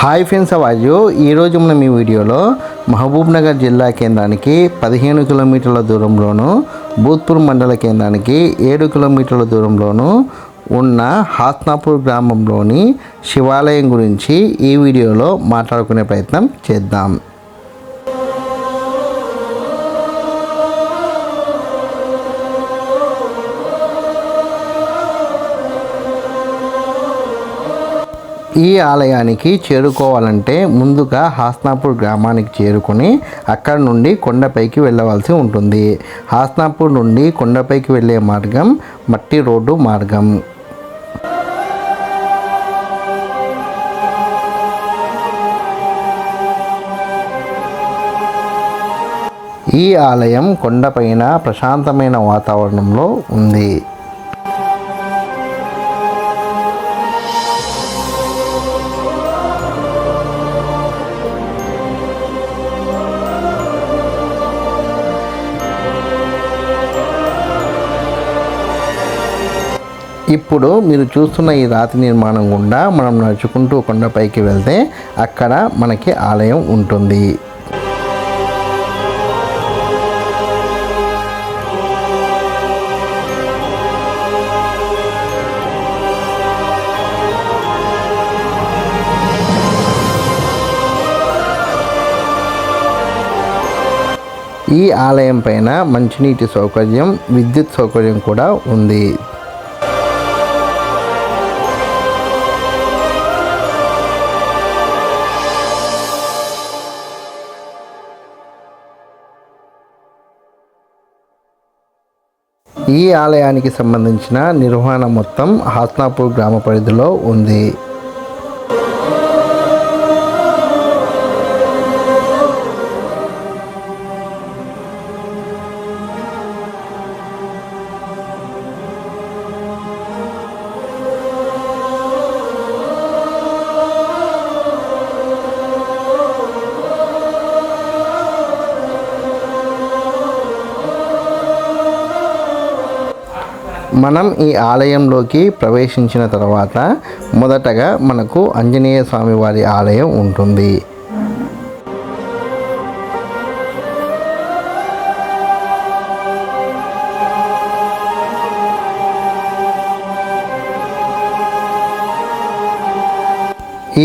Hi friends, అవాజు ఈరోజు మనం ఈ వీడియోలో మహబూబ్నగర్ జిల్లా కేంద్రానికి 15 కిలోమీటర్ల దూరంలోను, భూత్పూర్ మండల కేంద్రానికి 7 కిలోమీటర్ల దూరంలోను ఉన్న హాస్నాపూర్ గ్రామంలోని శివాలయం గురించి ఈ వీడియోలో మాట్లాడుకునే ప్రయత్నం చేద్దాం. ఈ ఆలయానికి చేరుకోవాలంటే ముందుగా హాస్నాపూర్ గ్రామానికి చేరుకొని అక్కడ నుండి కొండపైకి వెళ్ళవలసి ఉంటుంది. హాస్నాపూర్ నుండి కొండపైకి వెళ్ళే మార్గం మట్టి రోడ్డు మార్గం. ఈ ఆలయం కొండపైన ప్రశాంతమైన వాతావరణంలో ఉంది. ఇప్పుడు మీరు చూస్తున్న ఈ రాతి నిర్మాణం గుండా మనం నడుచుకుంటూ కొండపైకి వెళ్తే అక్కడ మనకి ఆలయం ఉంటుంది. ఈ ఆలయం పైన మంచినీటి సౌకర్యం, విద్యుత్ సౌకర్యం కూడా ఉంది. ఈ ఆలయానికి సంబంధించిన నిర్వహణ మొత్తం హాస్నాపూర్ గ్రామ పరిధిలో ఉంది. మనం ఈ ఆలయంలోకి ప్రవేశించిన తర్వాత మొదటగా మనకు ఆంజనేయ స్వామి వారి ఆలయం ఉంటుంది.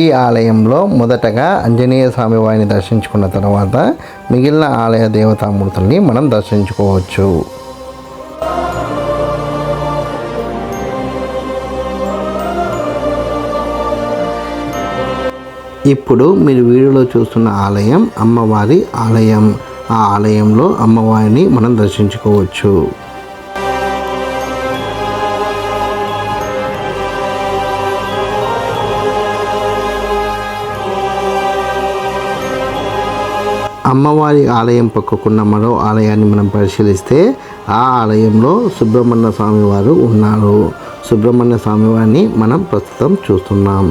ఈ ఆలయంలో మొదటగా ఆంజనేయ స్వామి వారిని దర్శించుకున్న తర్వాత మిగిలిన ఆలయ దేవతామూర్తుల్ని మనం దర్శించుకోవచ్చు. ఇప్పుడు మీరు వీడియోలో చూస్తున్న ఆలయం అమ్మవారి ఆలయం. ఆ ఆలయంలో అమ్మవారిని మనం దర్శించుకోవచ్చు. అమ్మవారి ఆలయం పక్కకున్న మరో ఆలయాన్ని మనం పరిశీలిస్తే ఆ ఆలయంలో సుబ్రహ్మణ్య స్వామి వారు ఉన్నారు. సుబ్రహ్మణ్య స్వామి వారిని మనం ప్రస్తుతం చూస్తున్నాం.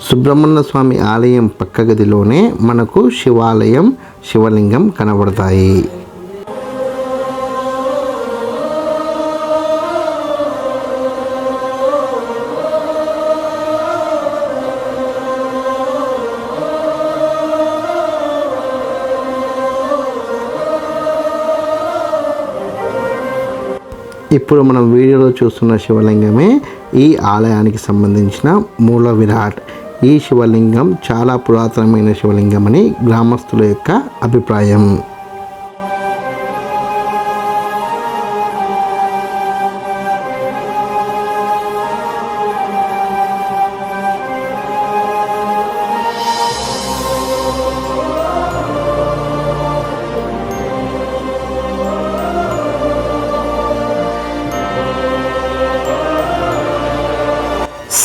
సుబ్రహ్మణ్య స్వామి ఆలయం పక్క గదిలోనే మనకు శివాలయం, శివలింగం కనబడతాయి. ఇప్పుడు మనం వీడియోలో చూస్తున్న శివలింగమే ఈ ఆలయానికి సంబంధించిన మూల విరాట్. ఈ శివలింగం చాలా పురాతనమైన శివలింగం అని గ్రామస్తుల యొక్క అభిప్రాయం.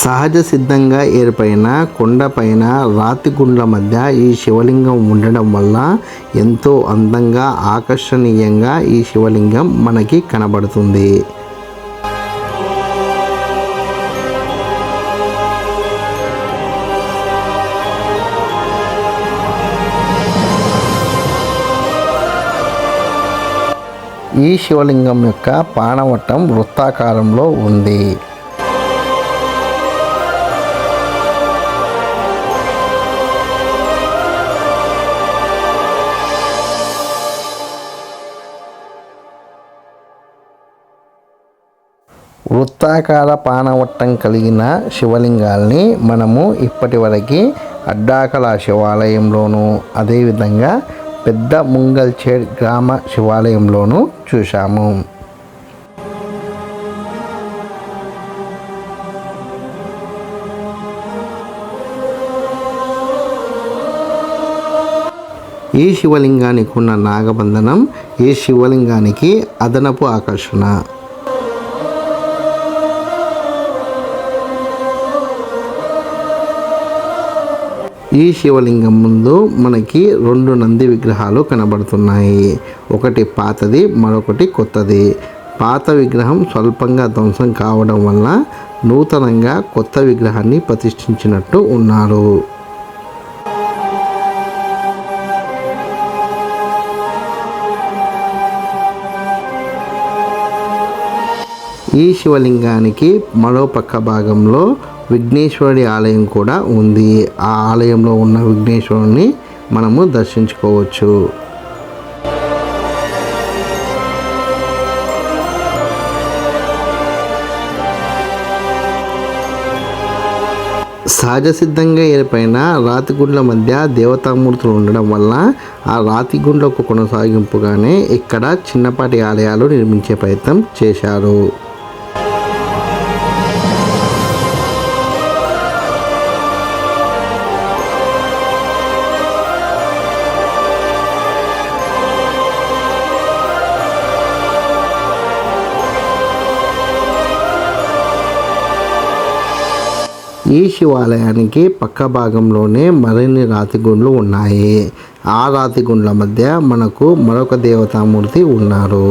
సహజ సిద్ధంగా ఏర్పడిన కొండపైన రాతి గుండ్ల మధ్య ఈ శివలింగం ఉండడం వల్ల ఎంతో అందంగా ఆకర్షణీయంగా ఈ శివలింగం మనకి కనబడుతుంది. ఈ శివలింగం యొక్క పానవట్టం వృత్తాకారంలో ఉంది. వృత్తాకార పానవట్టం కలిగిన శివలింగాల్ని మనము ఇప్పటివరకు అడ్డాకల శివాలయంలోనూ అదేవిధంగా పెద్ద ముంగల్చేడ్ గ్రామ శివాలయంలోనూ చూశాము. ఈ శివలింగానికి ఉన్న నాగబంధనం ఈ శివలింగానికి అదనపు ఆకర్షణ. ఈ శివలింగం ముందు మనకి 2 నంది విగ్రహాలు కనబడుతున్నాయి. ఒకటి పాతది, మరొకటి కొత్తది. పాత విగ్రహం స్వల్పంగా ధ్వంసం కావడం వల్ల నూతనంగా కొత్త విగ్రహాన్ని ప్రతిష్ఠించినట్టు ఉన్నారు. ఈ శివలింగానికి మరో పక్క భాగంలో విఘ్నేశ్వరుడి ఆలయం కూడా ఉంది. ఆ ఆలయంలో ఉన్న విఘ్నేశ్వరుని మనము దర్శించుకోవచ్చు. సహజ సిద్ధంగా ఏర్పడిన రాతిగుండ్ల మధ్య దేవతామూర్తులు ఉండడం వల్ల ఆ రాతిగుండ్లకు కొనసాగింపుగానే ఇక్కడ చిన్నపాటి ఆలయాలు నిర్మించే ప్రయత్నం చేశారు. ఈ శివాలయానికి పక్క భాగంలోనే మరిన్ని రాతిగుండ్లు ఉన్నాయి. ఆ రాతిగుండ్ల మధ్య మనకు మరొక దేవతామూర్తి ఉన్నారు.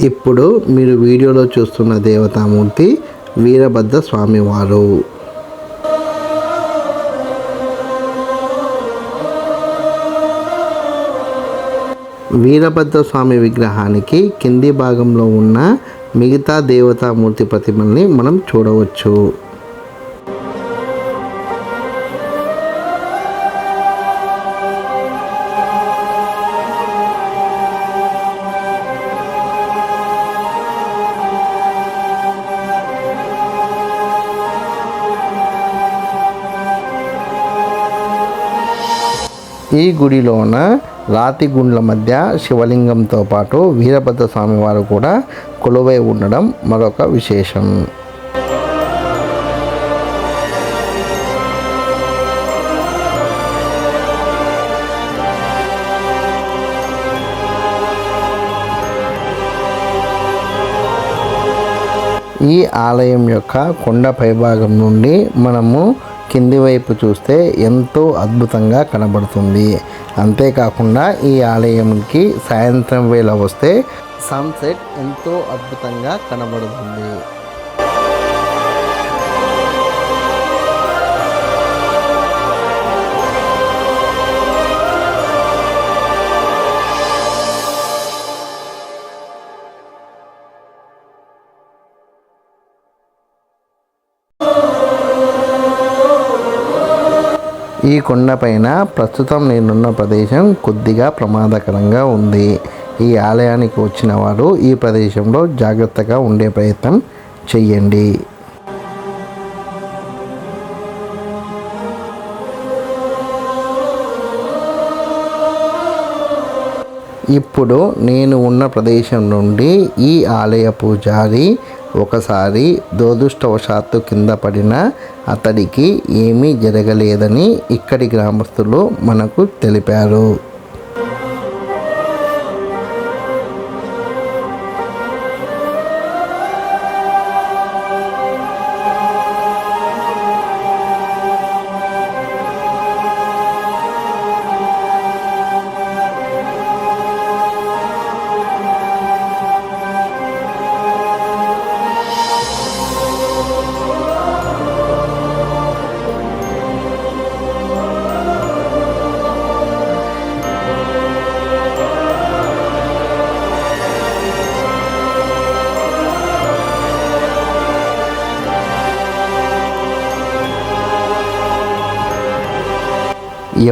ఇప్పుడు మీరు వీడియోలో చూస్తున్న దేవతామూర్తి వీరభద్ర స్వామివారు. వీరభద్ర స్వామి విగ్రహానికి కింది భాగంలో ఉన్న మిగతా దేవతామూర్తి ప్రతిమల్ని మనం చూడవచ్చు. ఈ గుడిలోన రాతి గుండ్ల మధ్య శివలింగంతో పాటు వీరభద్ర స్వామి వారు కూడా కొలువై ఉండడం మరొక విశేషం. ఈ ఆలయం యొక్క కొండ పైభాగం నుండి మనము కింది వైపు చూస్తే ఎంతో అద్భుతంగా కనబడుతుంది. అంతేకాకుండా ఈ ఆలయంకి సాయంత్రం వేళ వస్తే సన్సెట్ ఎంతో అద్భుతంగా కనబడుతుంది. ఈ కొండపైన ప్రస్తుతం నేనున్న ప్రదేశం కొద్దిగా ప్రమాదకరంగా ఉంది. ఈ ఆలయానికి వచ్చిన వారు ఈ ప్రదేశంలో జాగ్రత్తగా ఉండే ప్రయత్నం చెయ్యండి. ఇప్పుడు నేను ఉన్న ప్రదేశం నుండి ఈ ఆలయ పూజారి ఒకసారి దురదృష్టవశాత్తు కింద పడిన అతడికి ఏమీ జరగలేదని ఇక్కడి గ్రామస్తులు మనకు తెలిపారు.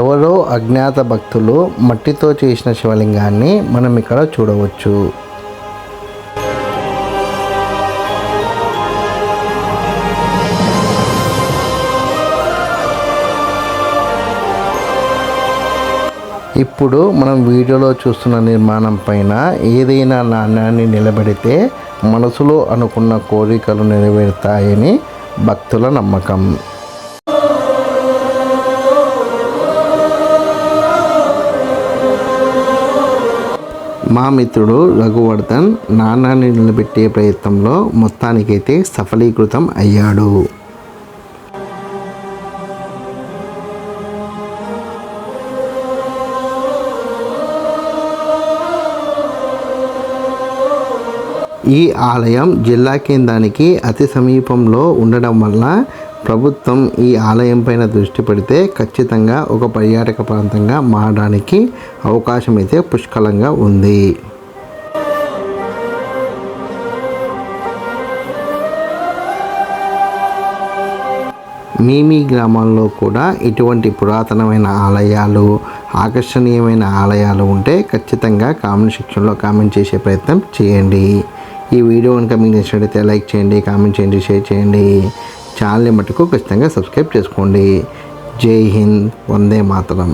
ఎవరో అజ్ఞాత భక్తులు మట్టితో చేసిన శివలింగాన్ని మనం ఇక్కడ చూడవచ్చు. ఇప్పుడు మనం వీడియోలో చూస్తున్న నిర్మాణం పైన ఏదైనా నాణ్యాన్ని నిలబెడితే మనసులో అనుకున్న కోరికలు నెరవేరుతాయని భక్తుల నమ్మకం. మా మిత్రుడు రఘువర్ధన్ నాణాన్ని నిలబెట్టే ప్రయత్నంలో మొత్తానికైతే సఫలీకృతం అయ్యాడు. ఈ ఆలయం జిల్లా కేంద్రానికి అతి సమీపంలో ఉండడం వల్ల ప్రభుత్వం ఈ ఆలయం పైన దృష్టి పెడితే ఖచ్చితంగా ఒక పర్యాటక ప్రాంతంగా మారడానికి అవకాశం అయితే పుష్కలంగా ఉంది. మీ గ్రామాల్లో కూడా ఇటువంటి పురాతనమైన ఆలయాలు, ఆకర్షణీయమైన ఆలయాలు ఉంటే ఖచ్చితంగా కామెంట్ సెక్షన్లో కామెంట్ చేసే ప్రయత్నం చేయండి. ఈ వీడియో కనుక మీకు నచ్చినట్లయితే లైక్ చేయండి, కామెంట్ చేయండి, షేర్ చేయండి. ఛానల్ని మటుకు ఖచ్చితంగా సబ్స్క్రైబ్ చేసుకోండి. జై హింద్, వందే మాతరం.